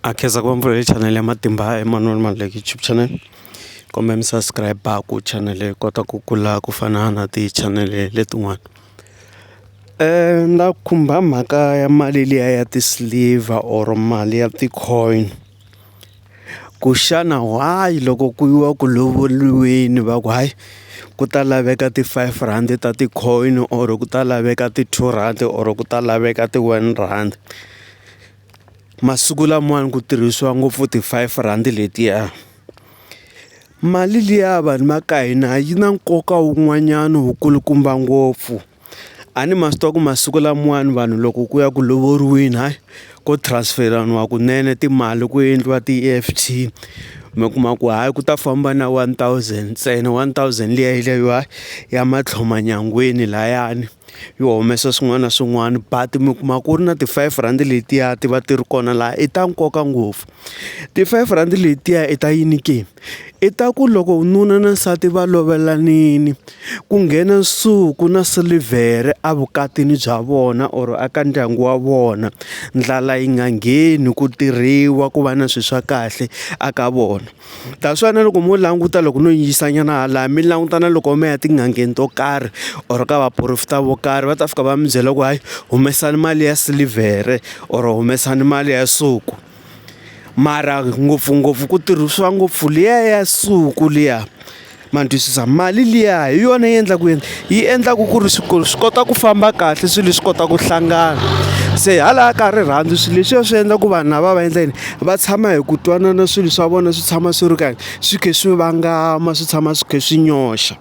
Akhenza ku mpfula channel ya Matimba Emmanuel Maluleke YouTube channel. Kumbe mi subscribe ku channel leyi kota ku kula ku fana na ti channel letin'wana. Na khumba mhaka ya mali liya ya ti-sliver or mali ya ti-coin. Ku xana why loko ku yiwa ku lovoriweni va ku hayi ku ta laveka ti-5 rand ta ti-coin or ku ta laveka ti-2 rand or ku ta laveka ti-1 rand. Masiku lamawani ku tirhisiwa ngopfu ti-5 rand letiya. Mali liya vanhu va ka hina yi na nkoka wun'wanyana wu kulukumba ngopfu. A ni ma swi tiva ku masiku lamawani vanhu loko ku ya ku lovoriweni hayi ko transfer-ariwa kunene timali ku endliwa ti-E_F_T. Mi kuma ku hayi ku ta famba na 1000 ntsena 1000 liya ya matlhoma nyangweni layani yo humesa swin'wana na swin'wana, but mi kuma ku ri na ti-5 rand letiya ti va ti ri kona laha i ta nkoka ngopfu. Ti-5 rand letiya i ta yini ke? I ta ku loko nuna na nsati va lovelanini ku nghena nsuku na silivhere evukatini bya vona or aka ndyangu wa vona, ndlala yi nga ngheni, ku tirhiwa, ku va na swilo swa kahle aka vona. That's why na loko mo languta loko no yisanyana hala mi langutana loko mi ya tin'angeni to karhi or ka vaporofita vo karhi va ta fika va mi byela ku hayi humesani mali ya silivhere or humesani mali ya suku. Mara ngopfungopfu ku tirhisiwa ngopfu liya ya suku liya. Ma twisisa mali liya hi yona yi endla ku yi endlaku ku ri swikolo swi kota ku famba kahle, swilo swi kota ku hlangana. Se hala ka rirhandzu swilo leswiya swi endla ku vanhu lava va endla yini va tshama hi ku twanana, swilo swa vona swi tshama swi ri kahle, swi kha swi vangama, swi tshama swi kha swi nyoxa.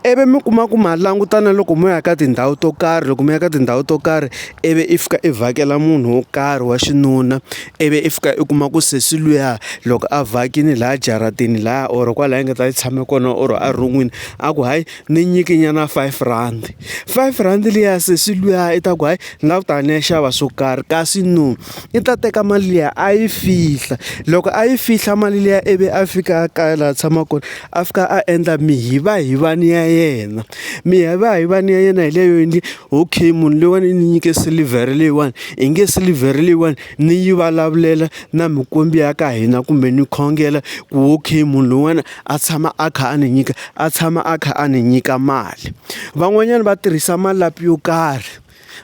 Ivi mi kuma ku ma langutana loko mo ya ka tindhawu to karhi, loko mi ya ka tindhawu to karhi ivi i fika i vhakela munhu wo karhi wa xinuna, ivi i fika i kuma ku sesi luya loko a vhakini laha jaratini laha or kwalaho nga ta tshame kona or a ron'wini a ku hayi ni nyiki nyana 5 rand. 5 rand liya sesi luya i ta ku hayi ni lava ku ta ni ya xava swo karhi, kasi no i ta teka mali liya a yi fihla. Loko a yi fihla mali liya ivi a fika a kaya laha tshama kona a fika a endla mihivahivani ya yena. Mihivahivani ya yena hi leyo endli okay munhu loyiwani ni nyike silivhere leyiwani, i nge silivhere leyiwani ni yi vulavulela na mikwembu ya ka hina kumbe ni khongela ku okay munhu loyiwani a tshama a kha a ni nyika, a tshama a kha a ni nyika mali. Van'wanyana va tirhisa malapi yo karhi,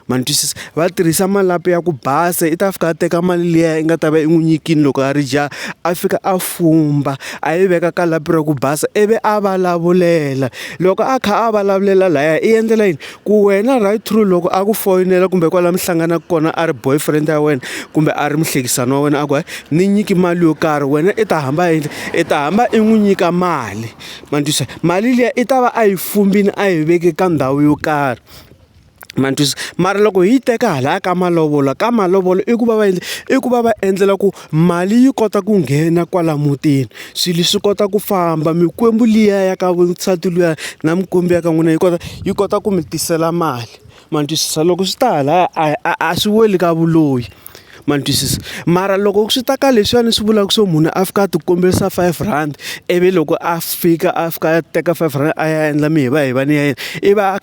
ma twisisa, va tirhisa malapi ya ku basa. I ta fika a teka mali liya i nga ta va i n'wi nyikile loko a ri jaha, a fika a fumba a yi veka ka lapi ra ku basa ivi a vulavulela. Loko a kha a vulavulela laya i endlela yini ku wena right through loko a ku foyinela kumbe kwala mi hlanganaka kona a ri boyfriend ya wena kumbe a ri muhlekisani wa wena a ku hayi ni nyiki mali yo karhi, wena i ta hamba i ta hamba i n'wi nyika mali. Ma twisisa, mali liya i ta va a yi fumbile a yi veke ka ndhawu yo karhi. Ma twisisa, mara loko hi teka hala ka malovolo i ku va va endlela ku mali yi kota ku nghena kwala mutini, swilo swi kota ku famba, mikwembu liya ya ka nsati luya na mikwembu ya ka n'wina yi kota ku mi tisela mali. Ma twisisa, loko swi ta hala a swi weli ka vuloyi. Ma twisisa, mara loko swi ta ka leswiwani swi vulaka swo munhu a fika a ti kombisa 5 rand ivi loko a fika a fika a teka 5 rand a ya endla mihivahivani ya yena i va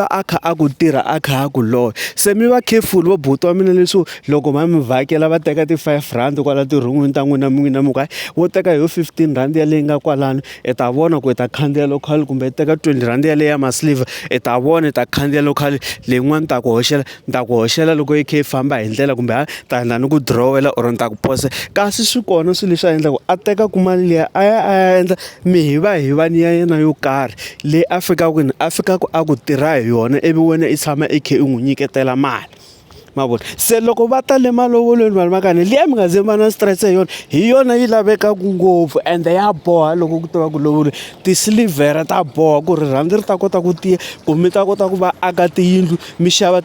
a kha a ku tirha a kha a ku loya. Se mi va careful vo buti wa mina leswo loko va mi vhakela va teka ti-5 rand kwala tirhungwini ta n'wina n'wina mi ku hayi wo teka hi yo 15 rand ya leyi nga kwalano i ta vona ku i ta khandziya local, kumbe i teka 20 rand ya leyi ya masiliva i ta vona i ta khandziya local, leyin'wani ta ku hoxela loko i kha i famba hi ndlela kumbe ta endla ni ku dirowela or ni ta ku posa. Kasi swi kona swilo leswi a endlaku a teka ku mali liya a ya endla mihivahivani ya yena yo karhi leyi a fikaku a ku tirha hi yona ivi wena i tshama i kha i n'wi nyiketela mali. Ma vona, se loko va ta le malovolweni vanhu va ka ni liya mi nga ze va na stress hi yona yi lavekaka ngopfu ende ya boha loko ku tiva ku lovoriwa. Tisilivhere ta boha ku rirhandzu ri ta kota ku tiya, ku mi ta kota ku va aka tiyindlu mi xava